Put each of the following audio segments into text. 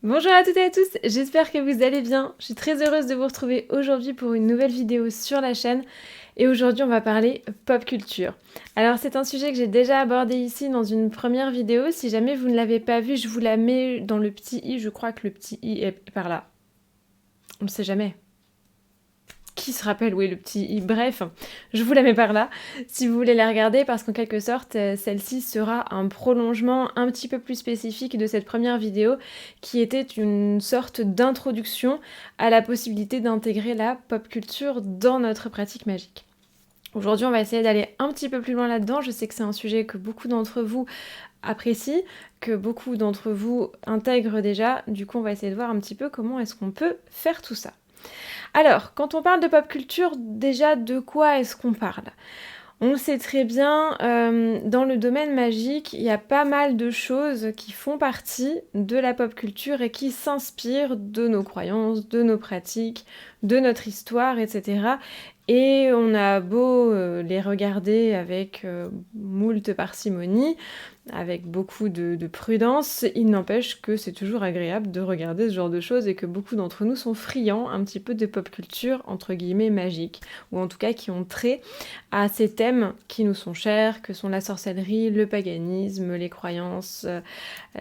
Bonjour à toutes et à tous, j'espère que vous allez bien. Je suis très heureuse de vous retrouver aujourd'hui pour une nouvelle vidéo sur la chaîne. Et aujourd'hui, on va parler pop culture. Alors, c'est un sujet que j'ai déjà abordé ici dans une première vidéo. Si jamais vous ne l'avez pas vu, je vous la mets dans le petit i. Je crois que le petit i est par là. On ne sait jamais. Qui se rappelle où est le petit i? Bref, je vous la mets par là si vous voulez la regarder parce qu'en quelque sorte, celle-ci sera un prolongement un petit peu plus spécifique de cette première vidéo qui était une sorte d'introduction à la possibilité d'intégrer la pop culture dans notre pratique magique. Aujourd'hui, on va essayer d'aller un petit peu plus loin là-dedans. Je sais que c'est un sujet que beaucoup d'entre vous apprécient, que beaucoup d'entre vous intègrent déjà. Du coup, on va essayer de voir un petit peu comment est-ce qu'on peut faire tout ça. Alors, quand on parle de pop culture, déjà de quoi est-ce qu'on parle? On le sait très bien, dans le domaine magique, il y a pas mal de choses qui font partie de la pop culture et qui s'inspirent de nos croyances, de nos pratiques, de notre histoire, etc. Et on a beau les regarder avec moult parcimonie, avec beaucoup de prudence, il n'empêche que c'est toujours agréable de regarder ce genre de choses et que beaucoup d'entre nous sont friands un petit peu de pop culture, entre guillemets, magique, ou en tout cas qui ont trait à ces thèmes qui nous sont chers, que sont la sorcellerie, le paganisme, les croyances,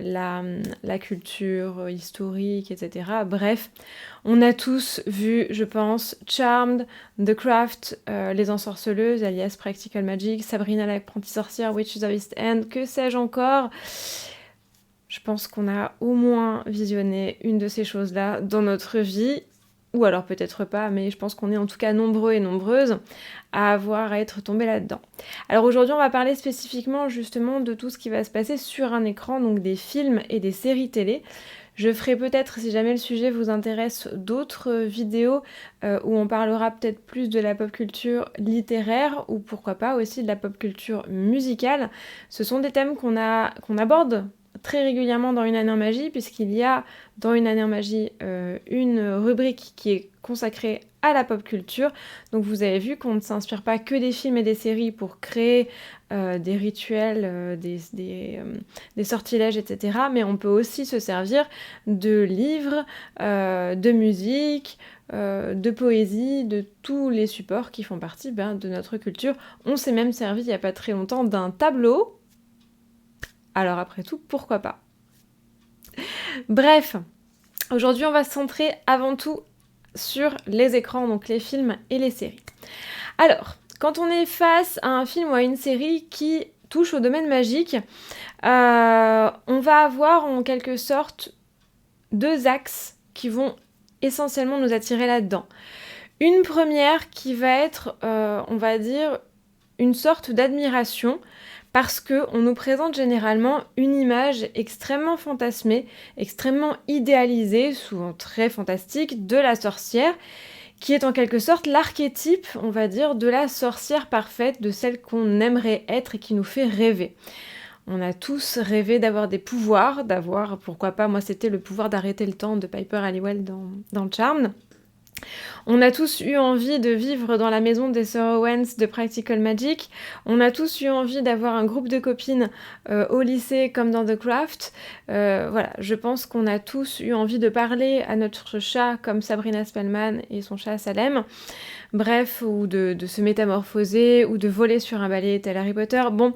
la culture historique, etc. Bref, on a tous vu, je pense, Charmed, The Craft, Les Ensorceleuses, alias Practical Magic, Sabrina l'apprentie sorcière, Witches of East End, que sais-je encore. Je pense qu'on a au moins visionné une de ces choses-là dans notre vie, ou alors peut-être pas, mais je pense qu'on est en tout cas nombreux et nombreuses à être tombés là-dedans. Alors aujourd'hui, on va parler spécifiquement justement de tout ce qui va se passer sur un écran, donc des films et des séries télé. Je ferai peut-être, si jamais le sujet vous intéresse, d'autres vidéos où on parlera peut-être plus de la pop culture littéraire ou pourquoi pas aussi de la pop culture musicale. Ce sont des thèmes qu'on aborde très régulièrement dans Une année en magie, puisqu'il y a dans Une année en magie une rubrique qui est consacrée à la pop culture. Donc vous avez vu qu'on ne s'inspire pas que des films et des séries pour créer des rituels, des sortilèges, etc. Mais on peut aussi se servir de livres, de musique, de poésie, de tous les supports qui font partie de notre culture. On s'est même servi il n'y a pas très longtemps d'un tableau. Alors après tout, pourquoi pas? Bref, aujourd'hui on va se centrer avant tout sur les écrans, donc les films et les séries. Alors, quand on est face à un film ou à une série qui touche au domaine magique, on va avoir en quelque sorte deux axes qui vont essentiellement nous attirer là-dedans. Une première qui va être, on va dire, une sorte d'admiration parce qu'on nous présente généralement une image extrêmement fantasmée, extrêmement idéalisée, souvent très fantastique, de la sorcière, qui est en quelque sorte l'archétype, on va dire, de la sorcière parfaite, de celle qu'on aimerait être et qui nous fait rêver. On a tous rêvé d'avoir des pouvoirs, pourquoi pas, moi c'était le pouvoir d'arrêter le temps de Piper Halliwell dans Charmed. On a tous eu envie de vivre dans la maison des Sir Owens de Practical Magic. On a tous eu envie d'avoir un groupe de copines au lycée comme dans The Craft. Voilà, je pense qu'on a tous eu envie de parler à notre chat comme Sabrina Spellman et son chat Salem. Bref, ou de se métamorphoser, ou de voler sur un balai tel Harry Potter. Bon,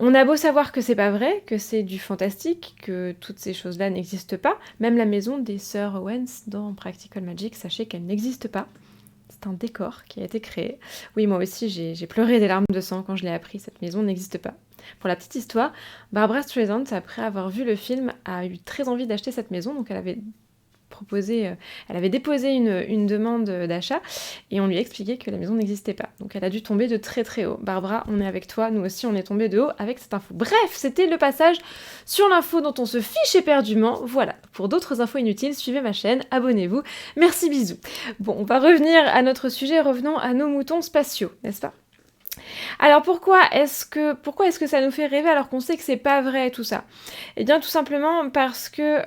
on a beau savoir que c'est pas vrai, que c'est du fantastique, que toutes ces choses-là n'existent pas. Même la maison des Sir Owens dans Practical Magic, sachez qu'elle n'existe pas. C'est un décor qui a été créé. Oui, moi aussi, j'ai pleuré des larmes de sang quand je l'ai appris. Cette maison n'existe pas. Pour la petite histoire, Barbara Streisand, après avoir vu le film, a eu très envie d'acheter cette maison, donc elle avait déposé une demande d'achat et on lui a expliqué que la maison n'existait pas. Donc elle a dû tomber de très très haut. Barbara, on est avec toi, nous aussi on est tombé de haut avec cette info. Bref, c'était le passage sur l'info dont on se fiche éperdument. Voilà, pour d'autres infos inutiles, suivez ma chaîne, abonnez-vous. Merci, bisous. Bon, on va revenir à notre sujet, revenons à nos moutons spatiaux, n'est-ce pas? Alors pourquoi est-ce que ça nous fait rêver alors qu'on sait que c'est pas vrai tout ça? Eh bien tout simplement parce que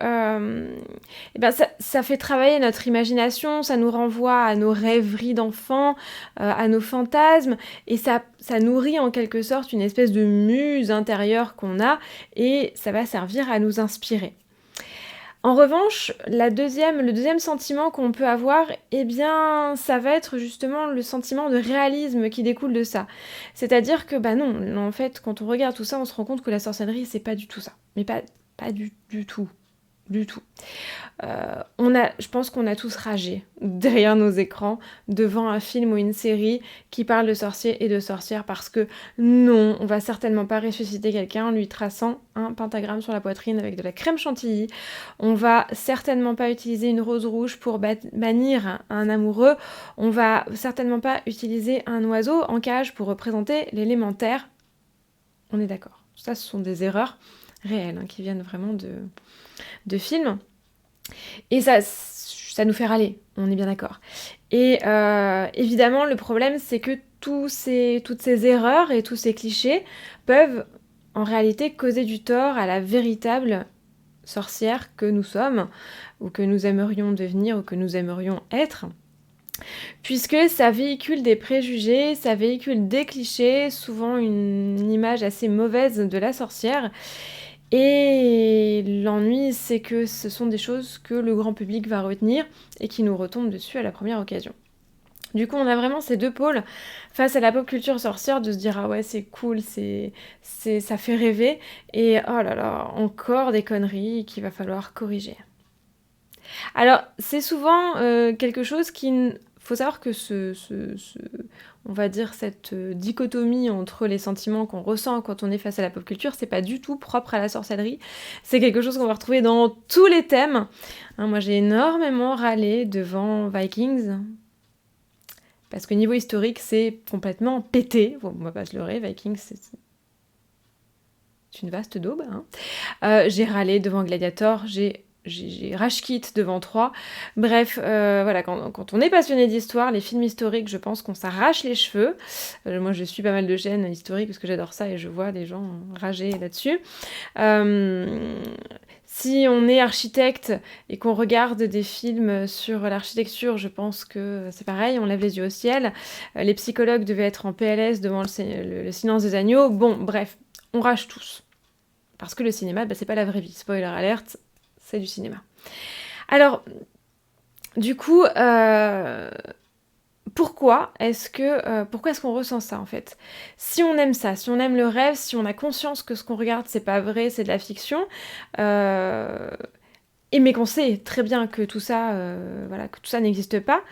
ça fait travailler notre imagination, ça nous renvoie à nos rêveries d'enfants, à nos fantasmes, et ça nourrit en quelque sorte une espèce de muse intérieure qu'on a, et ça va servir à nous inspirer. En revanche, le deuxième sentiment qu'on peut avoir, eh bien, ça va être justement le sentiment de réalisme qui découle de ça. C'est-à-dire que, bah non, en fait, quand on regarde tout ça, on se rend compte que la sorcellerie, c'est pas du tout ça. Mais pas du tout. Du tout. Je pense qu'on a tous ragé derrière nos écrans devant un film ou une série qui parle de sorciers et de sorcières parce que non, on va certainement pas ressusciter quelqu'un en lui traçant un pentagramme sur la poitrine avec de la crème chantilly. On va certainement pas utiliser une rose rouge pour bannir un amoureux. On va certainement pas utiliser un oiseau en cage pour représenter l'élémentaire. On est d'accord. Ça, ce sont des erreurs réelles qui viennent vraiment de films. Et ça nous fait râler, on est bien d'accord. Et évidemment, le problème, c'est que toutes ces erreurs et tous ces clichés peuvent en réalité causer du tort à la véritable sorcière que nous sommes, ou que nous aimerions devenir, ou que nous aimerions être. Puisque ça véhicule des préjugés, ça véhicule des clichés, souvent une image assez mauvaise de la sorcière. Et l'ennui, c'est que ce sont des choses que le grand public va retenir et qui nous retombent dessus à la première occasion. Du coup, on a vraiment ces deux pôles face à la pop culture sorcière de se dire ah ouais c'est cool, ça fait rêver et oh là là encore des conneries qu'il va falloir corriger. Alors c'est souvent quelque chose faut savoir que on va dire cette dichotomie entre les sentiments qu'on ressent quand on est face à la pop culture, c'est pas du tout propre à la sorcellerie. C'est quelque chose qu'on va retrouver dans tous les thèmes. Moi j'ai énormément râlé devant Vikings. Parce que niveau historique, c'est complètement pété. Bon, on va pas se leurrer, Vikings, c'est une vaste daube. J'ai râlé devant Gladiator, j'ai rage quit devant 3. Bref, voilà, quand on est passionné d'histoire, les films historiques, je pense qu'on s'arrache les cheveux. Moi, je suis pas mal de chaînes historiques parce que j'adore ça et je vois des gens rager là-dessus. Si on est architecte et qu'on regarde des films sur l'architecture, je pense que c'est pareil, on lève les yeux au ciel. Les psychologues devaient être en PLS devant le silence des agneaux. Bon, bref, on rage tous. Parce que le cinéma, c'est pas la vraie vie. Spoiler alert, c'est du cinéma. Alors, du coup, pourquoi est-ce qu'on ressent ça en fait ? Si on aime ça, si on aime le rêve, si on a conscience que ce qu'on regarde c'est pas vrai, c'est de la fiction, mais qu'on sait très bien que tout ça, que tout ça n'existe pas,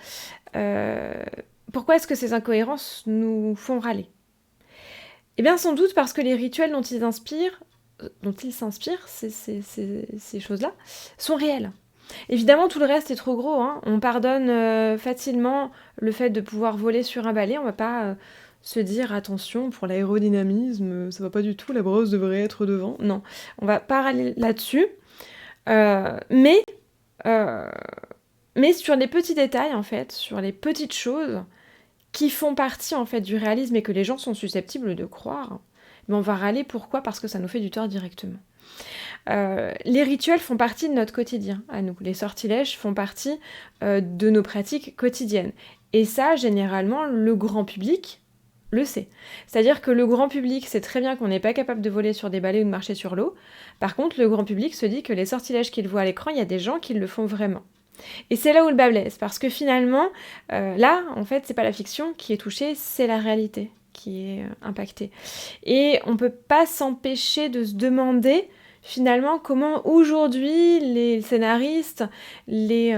pourquoi est-ce que ces incohérences nous font râler ? Eh bien sans doute parce que les rituels dont ils s'inspirent, ces choses-là, sont réels. Évidemment, tout le reste est trop gros. On pardonne facilement le fait de pouvoir voler sur un balai. On va pas se dire, attention, pour l'aérodynamisme, ça va pas du tout, la brosse devrait être devant. Non, on va pas aller là-dessus. Mais sur les petits détails, en fait, sur les petites choses qui font partie, en fait, du réalisme et que les gens sont susceptibles de croire, mais on va râler. Pourquoi ? Parce que ça nous fait du tort directement. Les rituels font partie de notre quotidien à nous. Les sortilèges font partie de nos pratiques quotidiennes. Et ça, généralement, le grand public le sait. C'est-à-dire que le grand public sait très bien qu'on n'est pas capable de voler sur des balais ou de marcher sur l'eau. Par contre, le grand public se dit que les sortilèges qu'il voit à l'écran, il y a des gens qui le font vraiment. Et c'est là où le bât blesse, parce que finalement, là, en fait, c'est pas la fiction qui est touchée, c'est la réalité qui est impactée. Et on peut pas s'empêcher de se demander finalement comment aujourd'hui les scénaristes, les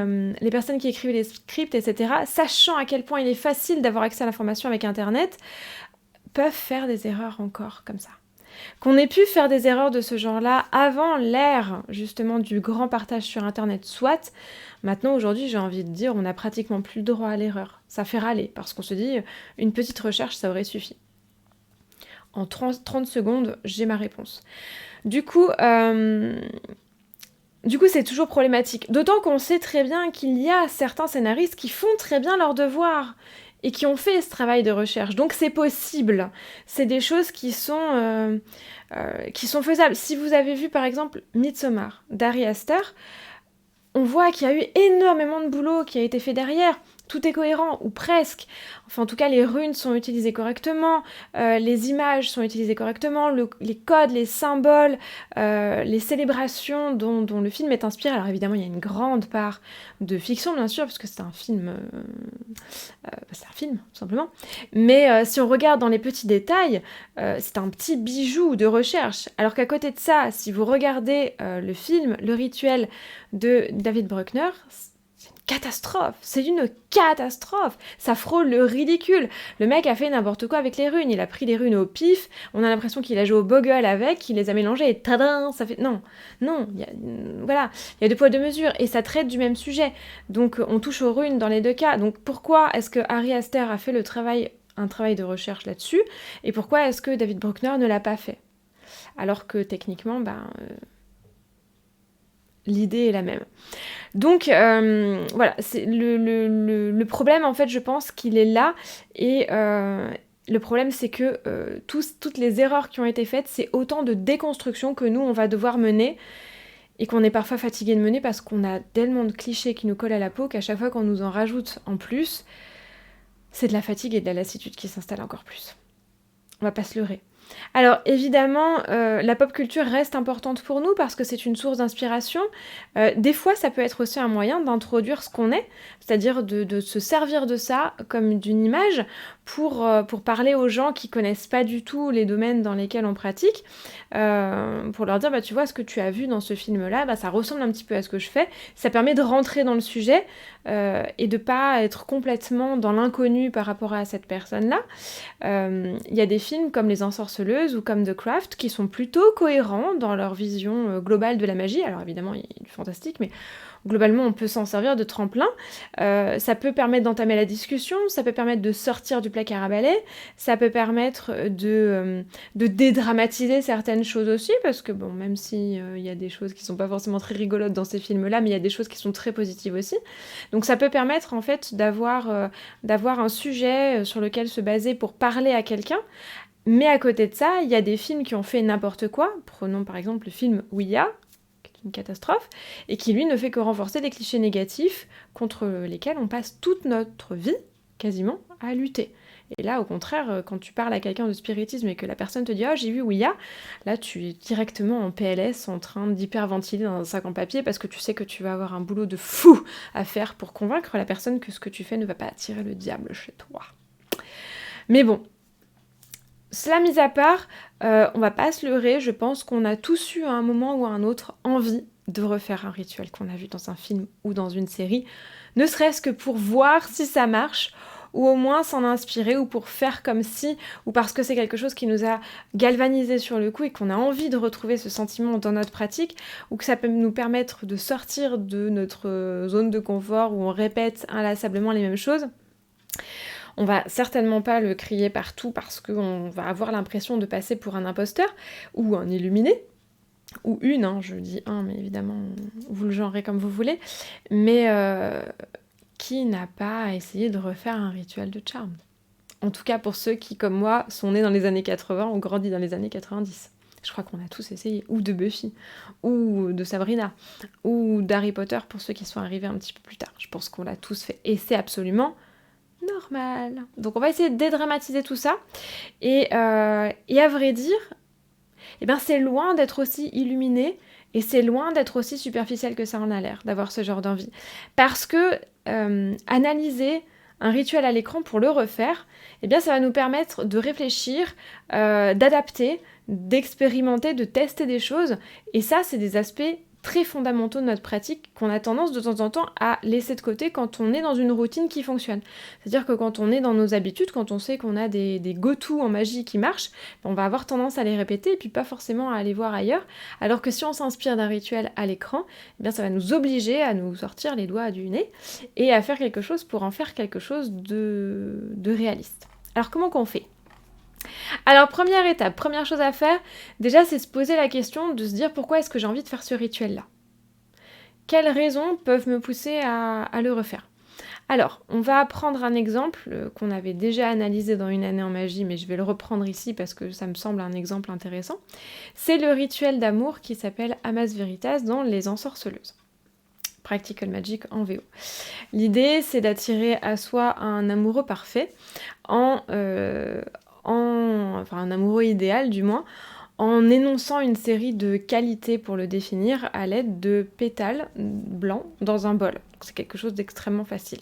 personnes qui écrivent les scripts, etc., sachant à quel point il est facile d'avoir accès à l'information avec Internet, peuvent faire des erreurs encore comme ça. Qu'on ait pu faire des erreurs de ce genre-là avant l'ère justement du grand partage sur Internet, soit. Maintenant, aujourd'hui, j'ai envie de dire, on n'a pratiquement plus le droit à l'erreur. Ça fait râler, parce qu'on se dit, une petite recherche, ça aurait suffi. En 30 secondes, j'ai ma réponse. Du coup, c'est toujours problématique. D'autant qu'on sait très bien qu'il y a certains scénaristes qui font très bien leur devoir et qui ont fait ce travail de recherche. Donc c'est possible. C'est des choses qui sont faisables. Si vous avez vu par exemple Midsommar d'Ari Aster, on voit qu'il y a eu énormément de boulot qui a été fait derrière. tout est cohérent, ou presque. Enfin, en tout cas, les runes sont utilisées correctement, les images sont utilisées correctement, les codes, les symboles, les célébrations dont le film est inspiré. Alors évidemment, il y a une grande part de fiction, bien sûr, parce que c'est un film, tout simplement. Mais si on regarde dans les petits détails, c'est un petit bijou de recherche. Alors qu'à côté de ça, si vous regardez le film, Le Rituel de David Bruckner, c'est une catastrophe. Ça frôle le ridicule. Le mec a fait n'importe quoi avec les runes. Il a pris les runes au pif. On a l'impression qu'il a joué au bogle avec, qu'il les a mélangées et tadam, ça fait... Non, voilà. Il y a deux poids, deux mesures. Et ça traite du même sujet. Donc on touche aux runes dans les deux cas. Donc pourquoi est-ce que Ari Aster a fait un travail de recherche là-dessus? Et pourquoi est-ce que David Bruckner ne l'a pas fait? Alors que techniquement, l'idée est la même. Donc voilà, c'est le problème, en fait, je pense qu'il est là. Et le problème, c'est que toutes les erreurs qui ont été faites, c'est autant de déconstruction que nous, on va devoir mener. Et qu'on est parfois fatigué de mener parce qu'on a tellement de clichés qui nous collent à la peau qu'à chaque fois qu'on nous en rajoute en plus, c'est de la fatigue et de la lassitude qui s'installe encore plus. On va pas se leurrer. Alors évidemment, la pop culture reste importante pour nous parce que c'est une source d'inspiration. Des fois, ça peut être aussi un moyen d'introduire ce qu'on est, c'est-à-dire de se servir de ça comme d'une image pour parler aux gens qui connaissent pas du tout les domaines dans lesquels on pratique, pour leur dire, tu vois, ce que tu as vu dans ce film-là, ça ressemble un petit peu à ce que je fais. Ça permet de rentrer dans le sujet et de pas être complètement dans l'inconnu par rapport à cette personne-là. Il y a des films comme Les Ensorceleuses ou comme The Craft qui sont plutôt cohérents dans leur vision globale de la magie. Alors évidemment, il y a du fantastique, mais globalement, on peut s'en servir de tremplin. Ça peut permettre d'entamer la discussion, ça peut permettre de sortir du placard à balai, ça peut permettre de dédramatiser certaines choses aussi, parce que bon, même si y a des choses qui sont pas forcément très rigolotes dans ces films-là, mais il y a des choses qui sont très positives aussi. Donc ça peut permettre en fait d'avoir un sujet sur lequel se baser pour parler à quelqu'un. Mais à côté de ça, il y a des films qui ont fait n'importe quoi. Prenons par exemple le film Ouya, une catastrophe, et qui lui ne fait que renforcer les clichés négatifs contre lesquels on passe toute notre vie, quasiment, à lutter. Et là, au contraire, quand tu parles à quelqu'un de spiritisme et que la personne te dit « Oh, j'ai vu Ouya », là, tu es directement en PLS, en train d'hyperventiler dans un sac en papier, parce que tu sais que tu vas avoir un boulot de fou à faire pour convaincre la personne que ce que tu fais ne va pas attirer le diable chez toi. Mais bon, cela mis à part, on va pas se leurrer, je pense qu'on a tous eu à un moment ou à un autre envie de refaire un rituel qu'on a vu dans un film ou dans une série, ne serait-ce que pour voir si ça marche, ou au moins s'en inspirer, ou pour faire comme si, ou parce que c'est quelque chose qui nous a galvanisé sur le coup et qu'on a envie de retrouver ce sentiment dans notre pratique, ou que ça peut nous permettre de sortir de notre zone de confort où on répète inlassablement les mêmes choses. On va certainement pas le crier partout parce qu'on va avoir l'impression de passer pour un imposteur ou un illuminé, ou une, je dis un, mais évidemment, vous le genrez comme vous voulez, mais qui n'a pas essayé de refaire un rituel de charme? En tout cas pour ceux qui, comme moi, sont nés dans les années 80 ou grandis dans les années 90. Je crois qu'on a tous essayé, ou de Buffy, ou de Sabrina, ou d'Harry Potter pour ceux qui sont arrivés un petit peu plus tard. Je pense qu'on l'a tous fait, et c'est absolument normal. Donc on va essayer de dédramatiser tout ça, et à vrai dire, c'est loin d'être aussi illuminé, et c'est loin d'être aussi superficiel que ça en a l'air, d'avoir ce genre d'envie. Parce que analyser un rituel à l'écran pour le refaire, ça va nous permettre de réfléchir, d'adapter, d'expérimenter, de tester des choses, et ça, c'est des aspects très fondamentaux de notre pratique qu'on a tendance de temps en temps à laisser de côté quand on est dans une routine qui fonctionne. C'est-à-dire que quand on est dans nos habitudes, quand on sait qu'on a des go-to en magie qui marchent, on va avoir tendance à les répéter et puis pas forcément à aller voir ailleurs, alors que si on s'inspire d'un rituel à l'écran, ça va nous obliger à nous sortir les doigts du nez et à faire quelque chose pour en faire quelque chose de réaliste. Alors comment qu'on fait ? Alors première étape, première chose à faire, déjà c'est se poser la question de se dire pourquoi est-ce que j'ai envie de faire ce rituel-là ? Quelles raisons peuvent me pousser à le refaire ? Alors, on va prendre un exemple qu'on avait déjà analysé dans Une année en magie, mais je vais le reprendre ici parce que ça me semble un exemple intéressant. C'est le rituel d'amour qui s'appelle Amas Veritas dans Les Ensorceleuses. Practical Magic en VO. L'idée, c'est d'attirer à soi un amoureux parfait, enfin un amoureux idéal du moins, en énonçant une série de qualités pour le définir à l'aide de pétales blancs dans un bol. C'est quelque chose d'extrêmement facile.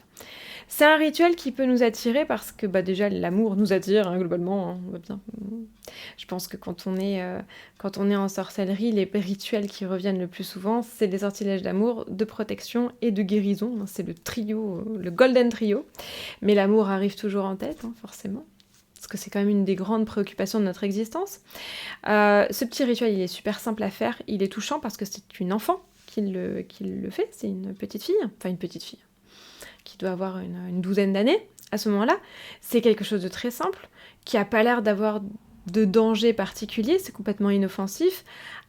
C'est un rituel qui peut nous attirer parce que déjà l'amour nous attire globalement, on va bien. Je pense que quand on est en sorcellerie, les rituels qui reviennent le plus souvent, c'est des sortilèges d'amour, de protection et de guérison. C'est le trio, le golden trio. Mais l'amour arrive toujours en tête, forcément. Parce que c'est quand même une des grandes préoccupations de notre existence. Ce petit rituel, il est super simple à faire. Il est touchant parce que c'est une enfant qui le fait. C'est une petite fille, qui doit avoir une douzaine d'années à ce moment-là. C'est quelque chose de très simple, qui n'a pas l'air d'avoir de danger particulier, c'est complètement inoffensif,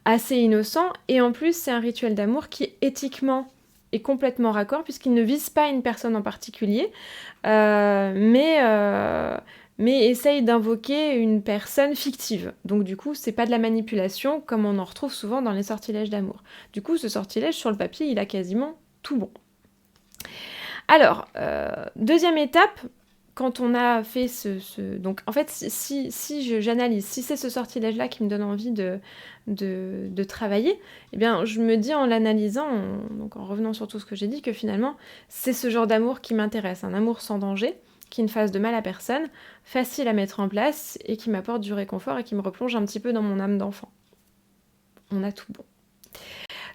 assez innocent, et en plus c'est un rituel d'amour qui éthiquement est complètement raccord, puisqu'il ne vise pas une personne en particulier, mais essaye d'invoquer une personne fictive. Donc du coup, c'est pas de la manipulation, comme on en retrouve souvent dans les sortilèges d'amour. Du coup, ce sortilège, sur le papier, il a quasiment tout bon. Alors, deuxième étape, quand on a fait donc en fait, si j'analyse, si c'est ce sortilège-là qui me donne envie de travailler, eh bien, je me dis en l'analysant, donc en revenant sur tout ce que j'ai dit, que finalement, c'est ce genre d'amour qui m'intéresse, un amour sans danger, qui ne fasse de mal à personne, facile à mettre en place, et qui m'apporte du réconfort et qui me replonge un petit peu dans mon âme d'enfant. On a tout bon.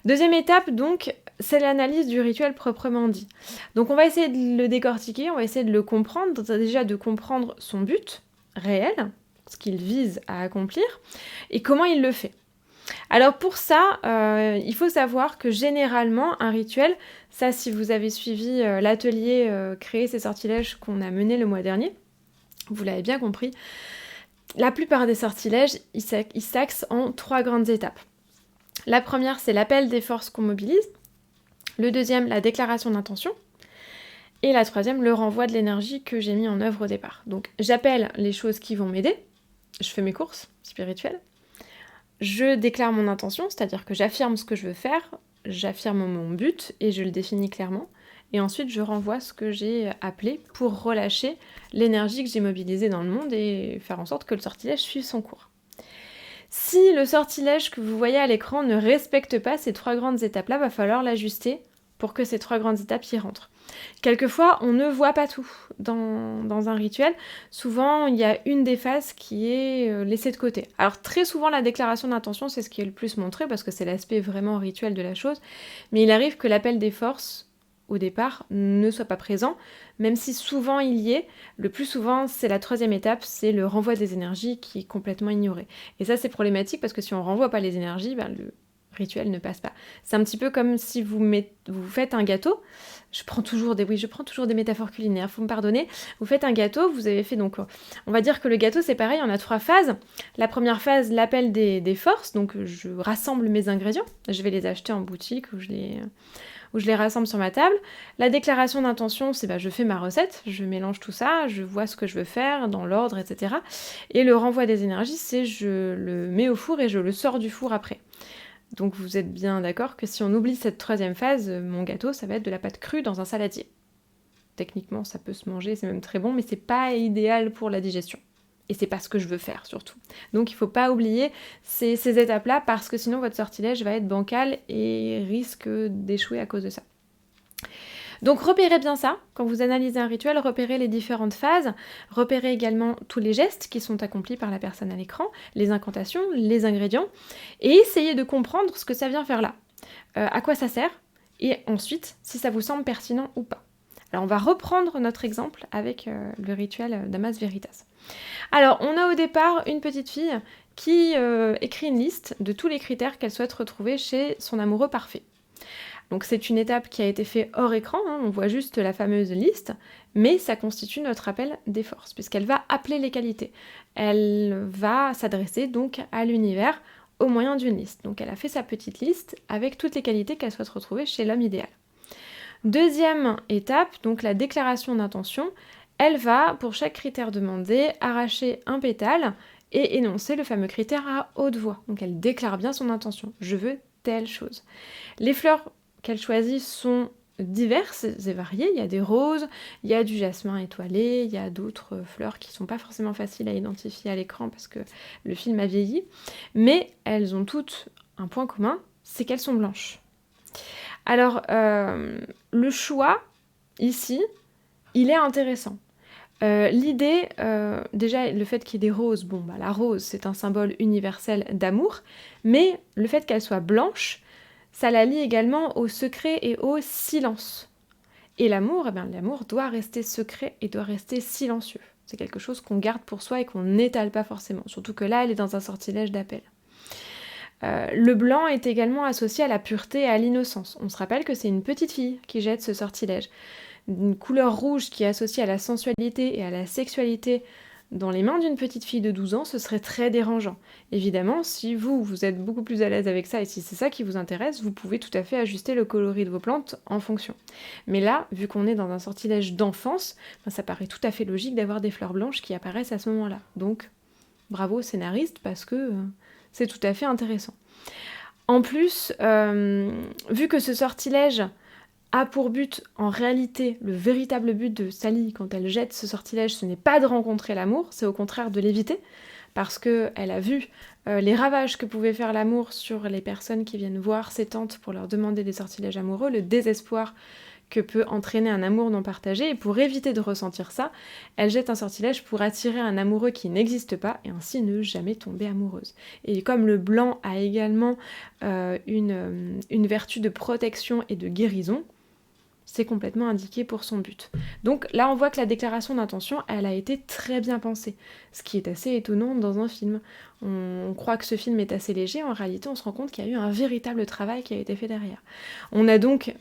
Deuxième étape, donc, c'est l'analyse du rituel proprement dit. Donc on va essayer de le décortiquer, on va essayer de le comprendre, déjà de comprendre son but réel, ce qu'il vise à accomplir, et comment il le fait. Alors pour ça, il faut savoir que généralement, un rituel, ça si vous avez suivi l'atelier Créer ces sortilèges qu'on a mené le mois dernier, vous l'avez bien compris, la plupart des sortilèges, ils s'axent en 3 grandes étapes. La première, c'est l'appel des forces qu'on mobilise. Le deuxième, la déclaration d'intention. Et la troisième, le renvoi de l'énergie que j'ai mis en œuvre au départ. Donc j'appelle les choses qui vont m'aider. Je fais mes courses spirituelles. Je déclare mon intention, c'est-à-dire que j'affirme ce que je veux faire, j'affirme mon but et je le définis clairement. Et ensuite, je renvoie ce que j'ai appelé pour relâcher l'énergie que j'ai mobilisée dans le monde et faire en sorte que le sortilège suive son cours. Si le sortilège que vous voyez à l'écran ne respecte pas ces 3 grandes étapes-là, va falloir l'ajuster pour que ces 3 grandes étapes y rentrent. Quelquefois, on ne voit pas tout dans un rituel. Souvent, il y a une des phases qui est laissée de côté. Alors très souvent, la déclaration d'intention, c'est ce qui est le plus montré parce que c'est l'aspect vraiment rituel de la chose. Mais il arrive que l'appel des forces, au départ, ne soit pas présent, même si souvent il y est. Le plus souvent, c'est la 3e étape, c'est le renvoi des énergies qui est complètement ignoré. Et ça, c'est problématique parce que si on renvoie pas les énergies, le rituel ne passe pas. C'est un petit peu comme si vous faites un gâteau. Je prends toujours des métaphores culinaires, faut me pardonner. Vous faites un gâteau, vous avez fait donc, on va dire que le gâteau c'est pareil, on a 3 phases. La première phase, l'appel des forces, donc je rassemble mes ingrédients, je vais les acheter en boutique ou je les rassemble sur ma table. La déclaration d'intention, c'est je fais ma recette, je mélange tout ça, je vois ce que je veux faire dans l'ordre, etc. Et le renvoi des énergies, c'est je le mets au four et je le sors du four après. Donc vous êtes bien d'accord que si on oublie cette 3e phase, mon gâteau, ça va être de la pâte crue dans un saladier. Techniquement, ça peut se manger, c'est même très bon, mais c'est pas idéal pour la digestion. Et c'est pas ce que je veux faire, surtout. Donc il faut pas oublier ces étapes-là, parce que sinon votre sortilège va être bancal et risque d'échouer à cause de ça. Donc repérez bien ça, quand vous analysez un rituel, repérez les différentes phases, repérez également tous les gestes qui sont accomplis par la personne à l'écran, les incantations, les ingrédients, et essayez de comprendre ce que ça vient faire là, à quoi ça sert, et ensuite, si ça vous semble pertinent ou pas. Alors on va reprendre notre exemple avec le rituel d'Amas Veritas. Alors on a au départ une petite fille qui écrit une liste de tous les critères qu'elle souhaite retrouver chez son amoureux parfait. Donc c'est une étape qui a été faite hors écran, on voit juste la fameuse liste, mais ça constitue notre appel des forces, puisqu'elle va appeler les qualités. Elle va s'adresser donc à l'univers au moyen d'une liste. Donc elle a fait sa petite liste avec toutes les qualités qu'elle souhaite retrouver chez l'homme idéal. Deuxième étape, donc la déclaration d'intention, elle va, pour chaque critère demandé, arracher un pétale et énoncer le fameux critère à haute voix. Donc elle déclare bien son intention, je veux telle chose. Les fleurs qu'elle choisit sont diverses et variées. Il y a des roses, il y a du jasmin étoilé, il y a d'autres fleurs qui sont pas forcément faciles à identifier à l'écran parce que le film a vieilli, mais elles ont toutes un point commun, c'est qu'elles sont blanches. Alors, le choix, ici, il est intéressant. L'idée, déjà, le fait qu'il y ait des roses, bon, bah, la rose, c'est un symbole universel d'amour, mais le fait qu'elle soit blanche, ça la lie également au secret et au silence. Et l'amour, eh bien, l'amour doit rester secret et doit rester silencieux. C'est quelque chose qu'on garde pour soi et qu'on n'étale pas forcément, surtout que là, elle est dans un sortilège d'appel. Le blanc est également associé à la pureté et à l'innocence. On se rappelle que c'est une petite fille qui jette ce sortilège. Une couleur rouge qui est associée à la sensualité et à la sexualité dans les mains d'une petite fille de 12 ans, ce serait très dérangeant. Évidemment, si vous êtes beaucoup plus à l'aise avec ça et si c'est ça qui vous intéresse, vous pouvez tout à fait ajuster le coloris de vos plantes en fonction. Mais là, vu qu'on est dans un sortilège d'enfance, ben ça paraît tout à fait logique d'avoir des fleurs blanches qui apparaissent à ce moment-là. Donc, bravo scénariste, parce que c'est tout à fait intéressant. En plus, vu que ce sortilège a pour but, en réalité, le véritable but de Sally, quand elle jette ce sortilège, ce n'est pas de rencontrer l'amour, c'est au contraire de l'éviter, parce qu'elle a vu les ravages que pouvait faire l'amour sur les personnes qui viennent voir ses tantes pour leur demander des sortilèges amoureux, le désespoir que peut entraîner un amour non partagé, et pour éviter de ressentir ça, elle jette un sortilège pour attirer un amoureux qui n'existe pas, et ainsi ne jamais tomber amoureuse. Et comme le blanc a également une vertu de protection et de guérison, c'est complètement indiqué pour son but. Donc là, on voit que la déclaration d'intention, elle a été très bien pensée, ce qui est assez étonnant dans un film. On croit que ce film est assez léger, en réalité, on se rend compte qu'il y a eu un véritable travail qui a été fait derrière. On a donc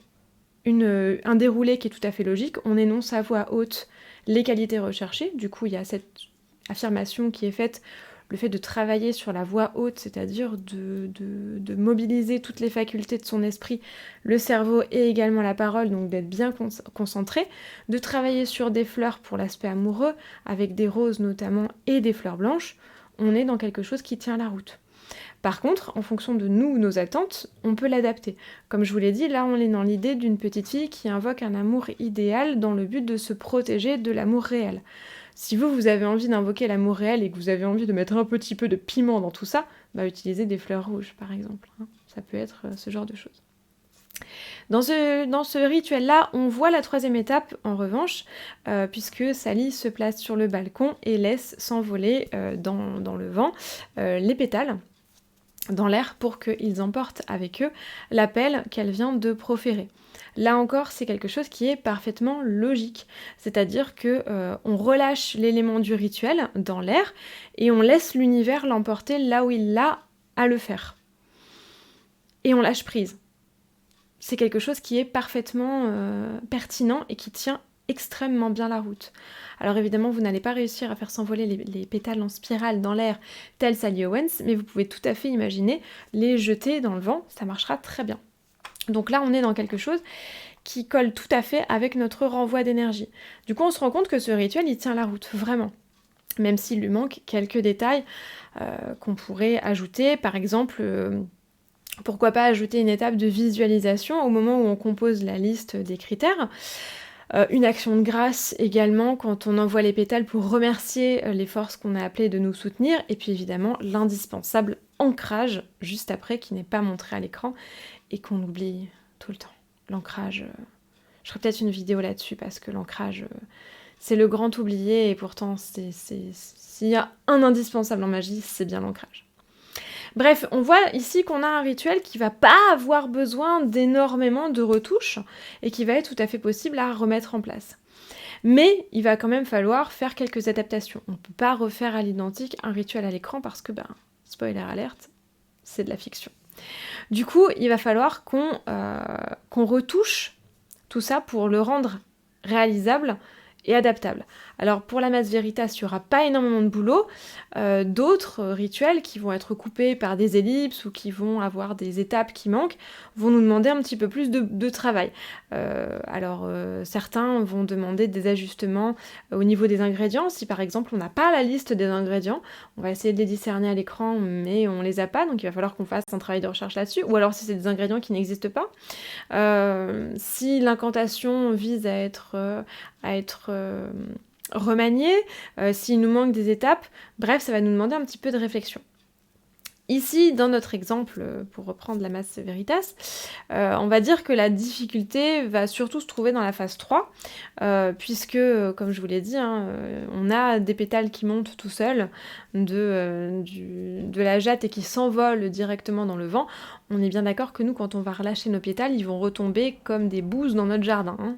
un déroulé qui est tout à fait logique, on énonce à voix haute les qualités recherchées, du coup il y a cette affirmation qui est faite, le fait de travailler sur la voix haute, c'est-à-dire de mobiliser toutes les facultés de son esprit, le cerveau et également la parole, donc d'être bien concentré, de travailler sur des fleurs pour l'aspect amoureux, avec des roses notamment et des fleurs blanches, on est dans quelque chose qui tient la route. Par contre, en fonction de nous, nos attentes, on peut l'adapter. Comme je vous l'ai dit, là on est dans l'idée d'une petite fille qui invoque un amour idéal dans le but de se protéger de l'amour réel. Si vous avez envie d'invoquer l'amour réel et que vous avez envie de mettre un petit peu de piment dans tout ça, bah utilisez des fleurs rouges par exemple. Ça peut être ce genre de choses. Dans ce rituel-là, on voit la troisième étape, en revanche, puisque Sally se place sur le balcon et laisse s'envoler dans le vent les pétales dans l'air pour qu'ils emportent avec eux l'appel qu'elle vient de proférer. Là encore, c'est quelque chose qui est parfaitement logique, c'est-à-dire que on relâche l'élément du rituel dans l'air et on laisse l'univers l'emporter là où il a à le faire. Et on lâche prise. C'est quelque chose qui est parfaitement pertinent et qui tient extrêmement bien la route. Alors évidemment, vous n'allez pas réussir à faire s'envoler les pétales en spirale dans l'air tel Sally Owens, mais vous pouvez tout à fait imaginer les jeter dans le vent, ça marchera très bien. Donc là, on est dans quelque chose qui colle tout à fait avec notre renvoi d'énergie. Du coup, on se rend compte que ce rituel, il tient la route, vraiment. Même s'il lui manque quelques détails qu'on pourrait ajouter, par exemple... pourquoi pas ajouter une étape de visualisation au moment où on compose la liste des critères. Une action de grâce également quand on envoie les pétales pour remercier les forces qu'on a appelées de nous soutenir. Et puis évidemment l'indispensable ancrage juste après qui n'est pas montré à l'écran et qu'on oublie tout le temps. L'ancrage, je ferai peut-être une vidéo là-dessus parce que l'ancrage, c'est le grand oublié et pourtant s'il y a un indispensable en magie, c'est bien l'ancrage. Bref, on voit ici qu'on a un rituel qui va pas avoir besoin d'énormément de retouches et qui va être tout à fait possible à remettre en place. Mais il va quand même falloir faire quelques adaptations. On ne peut pas refaire à l'identique un rituel à l'écran parce que, spoiler alerte, c'est de la fiction. Du coup, il va falloir qu'on retouche tout ça pour le rendre réalisable et adaptable. Alors pour la Mass Veritas, il n'y aura pas énormément de boulot. D'autres rituels qui vont être coupés par des ellipses ou qui vont avoir des étapes qui manquent vont nous demander un petit peu plus de travail. Certains vont demander des ajustements au niveau des ingrédients. Si par exemple on n'a pas la liste des ingrédients, on va essayer de les discerner à l'écran, mais on les a pas, donc il va falloir qu'on fasse un travail de recherche là-dessus. Ou alors si c'est des ingrédients qui n'existent pas. Si l'incantation vise à être remaniée, s'il nous manque des étapes, bref, ça va nous demander un petit peu de réflexion. Ici, dans notre exemple, pour reprendre la Mass Veritas, on va dire que la difficulté va surtout se trouver dans la phase 3, puisque, comme je vous l'ai dit, on a des pétales qui montent tout seuls de la jatte et qui s'envolent directement dans le vent. On est bien d'accord que nous, quand on va relâcher nos pétales, ils vont retomber comme des bouses dans notre jardin.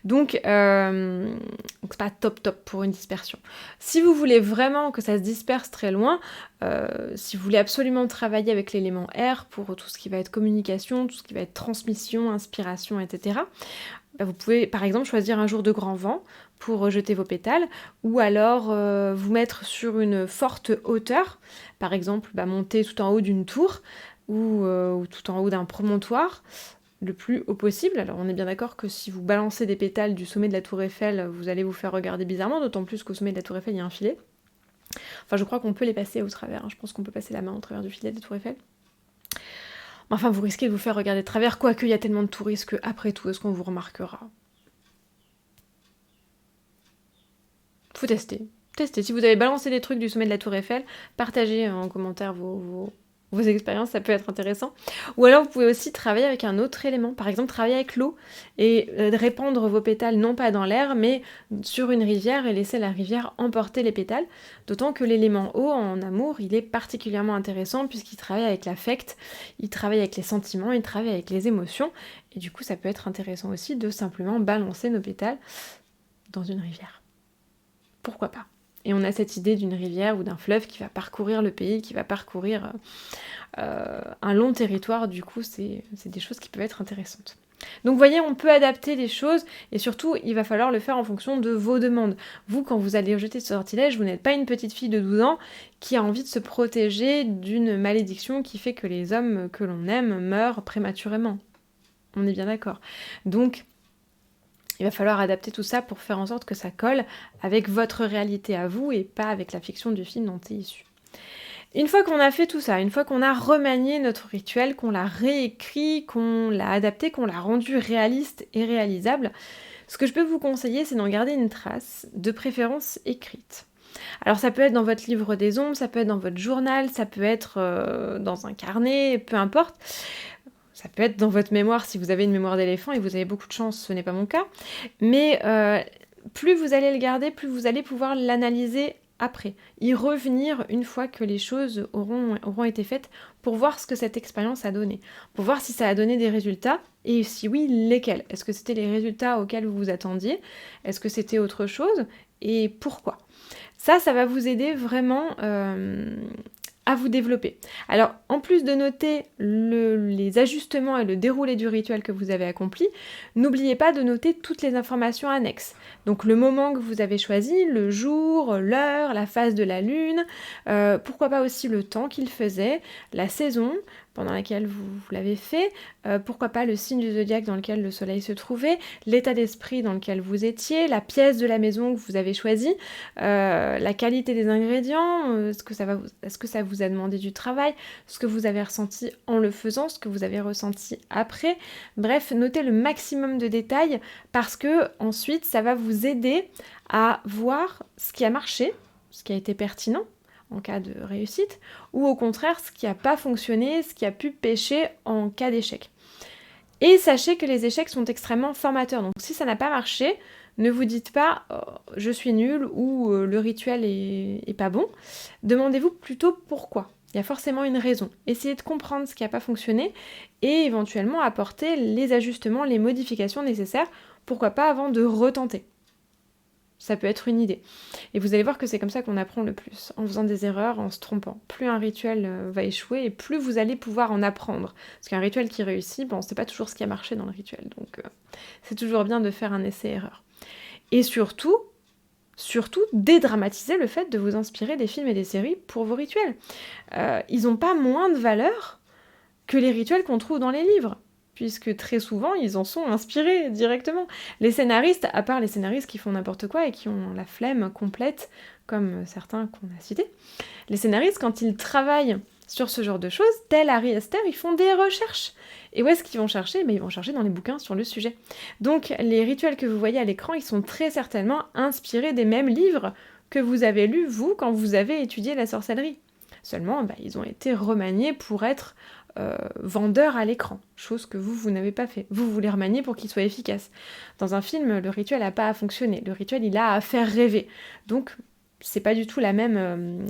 Donc c'est pas top pour une dispersion. Si vous voulez vraiment que ça se disperse très loin, si vous voulez absolument travailler avec l'élément air pour tout ce qui va être communication, tout ce qui va être transmission, inspiration, etc., vous pouvez par exemple choisir un jour de grand vent pour jeter vos pétales, ou alors vous mettre sur une forte hauteur, par exemple monter tout en haut d'une tour, ou tout en haut d'un promontoire, le plus haut possible. Alors on est bien d'accord que si vous balancez des pétales du sommet de la tour Eiffel, vous allez vous faire regarder bizarrement, d'autant plus qu'au sommet de la tour Eiffel, il y a un filet. Enfin, je crois qu'on peut les passer au travers, je pense qu'on peut passer la main au travers du filet de la tour Eiffel. Enfin, vous risquez de vous faire regarder de travers, quoique il y a tellement de touristes que, après tout, est-ce qu'on vous remarquera? Faut tester. Testez. Si vous avez balancé des trucs du sommet de la tour Eiffel, partagez en commentaire vos expériences, ça peut être intéressant. Ou alors vous pouvez aussi travailler avec un autre élément, par exemple travailler avec l'eau et répandre vos pétales non pas dans l'air mais sur une rivière et laisser la rivière emporter les pétales, d'autant que l'élément eau en amour il est particulièrement intéressant puisqu'il travaille avec l'affect, il travaille avec les sentiments, il travaille avec les émotions et du coup ça peut être intéressant aussi de simplement balancer nos pétales dans une rivière. Pourquoi pas? Et on a cette idée d'une rivière ou d'un fleuve qui va parcourir le pays, qui va parcourir un long territoire, du coup c'est des choses qui peuvent être intéressantes. Donc vous voyez, on peut adapter les choses, et surtout, il va falloir le faire en fonction de vos demandes. Vous, quand vous allez jeter ce sortilège, vous n'êtes pas une petite fille de 12 ans qui a envie de se protéger d'une malédiction qui fait que les hommes que l'on aime meurent prématurément. On est bien d'accord. Donc, il va falloir adapter tout ça pour faire en sorte que ça colle avec votre réalité à vous et pas avec la fiction du film dont c'est issu. Une fois qu'on a fait tout ça, une fois qu'on a remanié notre rituel, qu'on l'a réécrit, qu'on l'a adapté, qu'on l'a rendu réaliste et réalisable, ce que je peux vous conseiller, c'est d'en garder une trace, de préférence écrite. Alors ça peut être dans votre livre des ombres, ça peut être dans votre journal, ça peut être dans un carnet, peu importe. Ça peut être dans votre mémoire si vous avez une mémoire d'éléphant et vous avez beaucoup de chance, ce n'est pas mon cas. Mais plus vous allez le garder, plus vous allez pouvoir l'analyser après. Y revenir une fois que les choses auront été faites pour voir ce que cette expérience a donné. Pour voir si ça a donné des résultats et si oui, lesquels. Est-ce que c'était les résultats auxquels vous vous attendiez? Est-ce que c'était autre chose? Et pourquoi? Ça va vous aider vraiment à vous développer. Alors, en plus de noter les ajustements et le déroulé du rituel que vous avez accompli, n'oubliez pas de noter toutes les informations annexes. Donc le moment que vous avez choisi, le jour, l'heure, la phase de la lune, pourquoi pas aussi le temps qu'il faisait, la saison pendant laquelle vous l'avez fait, pourquoi pas le signe du zodiaque dans lequel le soleil se trouvait, l'état d'esprit dans lequel vous étiez, la pièce de la maison que vous avez choisie, la qualité des ingrédients, est-ce que ça vous a demandé du travail, ce que vous avez ressenti en le faisant, ce que vous avez ressenti après. Bref, notez le maximum de détails parce que ensuite ça va vous aider à voir ce qui a marché, ce qui a été pertinent en cas de réussite, ou au contraire ce qui n'a pas fonctionné, ce qui a pu pêcher en cas d'échec. Et sachez que les échecs sont extrêmement formateurs, donc si ça n'a pas marché, ne vous dites pas je suis nulle ou le rituel est pas bon. Demandez-vous plutôt pourquoi. Il y a forcément une raison. Essayez de comprendre ce qui n'a pas fonctionné et éventuellement apporter les ajustements, les modifications nécessaires, pourquoi pas avant de retenter. Ça peut être une idée. Et vous allez voir que c'est comme ça qu'on apprend le plus, en faisant des erreurs, en se trompant. Plus un rituel va échouer et plus vous allez pouvoir en apprendre. Parce qu'un rituel qui réussit, c'est pas toujours ce qui a marché dans le rituel. Donc c'est toujours bien de faire un essai-erreur. Et surtout, dédramatiser le fait de vous inspirer des films et des séries pour vos rituels. Ils n'ont pas moins de valeur que les rituels qu'on trouve dans les livres, puisque très souvent, ils en sont inspirés directement. Les scénaristes, à part les scénaristes qui font n'importe quoi et qui ont la flemme complète, comme certains qu'on a cités, les scénaristes, quand ils travaillent sur ce genre de choses, tel Harry Esther, ils font des recherches. Et où est-ce qu'ils vont chercher ? Ils vont chercher dans les bouquins sur le sujet. Donc les rituels que vous voyez à l'écran, ils sont très certainement inspirés des mêmes livres que vous avez lus, vous, quand vous avez étudié la sorcellerie. Seulement, ils ont été remaniés pour être vendeurs à l'écran, chose que vous n'avez pas fait. Vous les remaniez pour qu'ils soient efficaces. Dans un film, le rituel n'a pas à fonctionner. Le rituel, il a à faire rêver. Donc, c'est pas du tout la même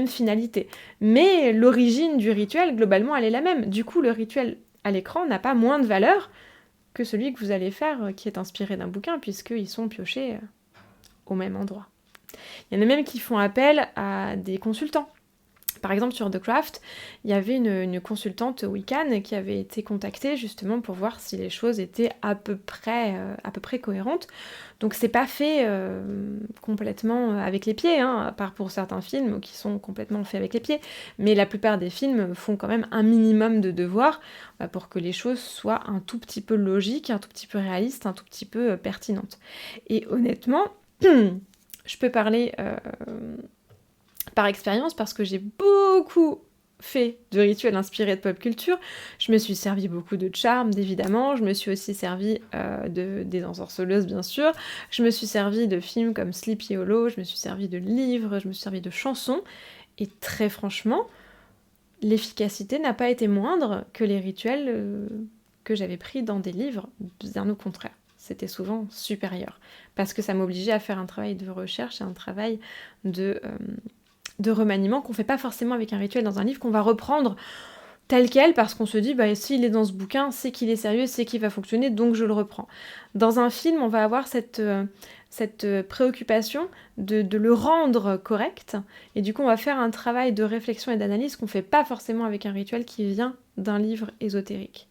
finalité. Mais l'origine du rituel, globalement, elle est la même. Du coup, le rituel à l'écran n'a pas moins de valeur que celui que vous allez faire qui est inspiré d'un bouquin, puisqu'ils sont piochés au même endroit. Il y en a même qui font appel à des consultants. Par exemple, sur The Craft, il y avait une consultante Wiccan qui avait été contactée justement pour voir si les choses étaient à peu près cohérentes. Donc c'est pas fait complètement avec les pieds, à part pour certains films qui sont complètement faits avec les pieds, mais la plupart des films font quand même un minimum de devoirs pour que les choses soient un tout petit peu logiques, un tout petit peu réalistes, un tout petit peu pertinentes. Et honnêtement, je peux parler par expérience parce que j'ai beaucoup fait de rituels inspirés de pop culture. Je me suis servi beaucoup de charmes, évidemment. Je me suis aussi servi des ensorceleuses, bien sûr. Je me suis servi de films comme Sleepy Hollow. Je me suis servi de livres. Je me suis servi de chansons. Et très franchement, l'efficacité n'a pas été moindre que les rituels que j'avais pris dans des livres. Bien au contraire. C'était souvent supérieur. Parce que ça m'obligeait à faire un travail de recherche et un travail de remaniement qu'on fait pas forcément avec un rituel dans un livre qu'on va reprendre tel quel parce qu'on se dit s'il est dans ce bouquin, c'est qu'il est sérieux, c'est qu'il va fonctionner, donc je le reprends. Dans un film, on va avoir cette préoccupation de le rendre correct, et du coup on va faire un travail de réflexion et d'analyse qu'on fait pas forcément avec un rituel qui vient d'un livre ésotérique.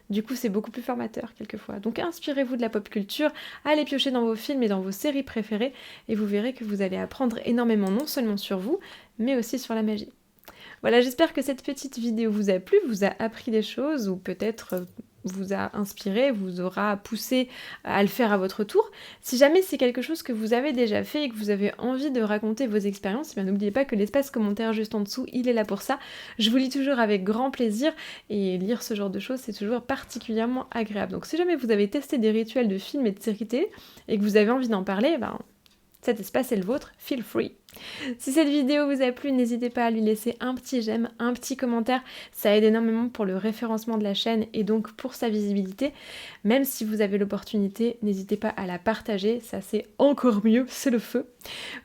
Du coup, c'est beaucoup plus formateur, quelquefois. Donc, inspirez-vous de la pop culture, allez piocher dans vos films et dans vos séries préférées, et vous verrez que vous allez apprendre énormément, non seulement sur vous, mais aussi sur la magie. Voilà, j'espère que cette petite vidéo vous a plu, vous a appris des choses, ou peut-être vous a inspiré, vous aura poussé à le faire à votre tour. Si jamais c'est quelque chose que vous avez déjà fait et que vous avez envie de raconter vos expériences, n'oubliez pas que l'espace commentaire juste en dessous, il est là pour ça. Je vous lis toujours avec grand plaisir, et lire ce genre de choses, c'est toujours particulièrement agréable. Donc si jamais vous avez testé des rituels de films et de séries télé, et que vous avez envie d'en parler, cet espace est le vôtre, feel free. Si cette vidéo vous a plu, n'hésitez pas à lui laisser un petit j'aime, un petit commentaire, ça aide énormément pour le référencement de la chaîne et donc pour sa visibilité. Même si vous avez l'opportunité, n'hésitez pas à la partager, ça c'est encore mieux, c'est le feu.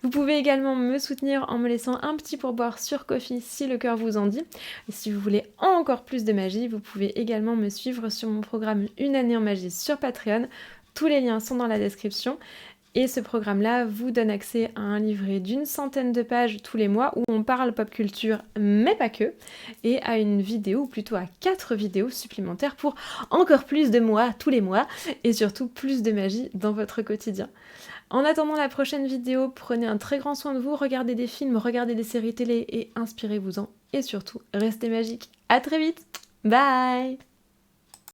Vous pouvez également me soutenir en me laissant un petit pourboire sur Ko-fi si le cœur vous en dit. Et si vous voulez encore plus de magie, vous pouvez également me suivre sur mon programme Une année en magie sur Patreon. Tous les liens sont dans la description. Et ce programme-là vous donne accès à un livret d'une centaine de pages tous les mois où on parle pop culture, mais pas que, et à une vidéo, ou plutôt à 4 vidéos supplémentaires pour encore plus de moi tous les mois, et surtout plus de magie dans votre quotidien. En attendant la prochaine vidéo, prenez un très grand soin de vous, regardez des films, regardez des séries télé et inspirez-vous-en, et surtout, restez magiques. À très vite, bye!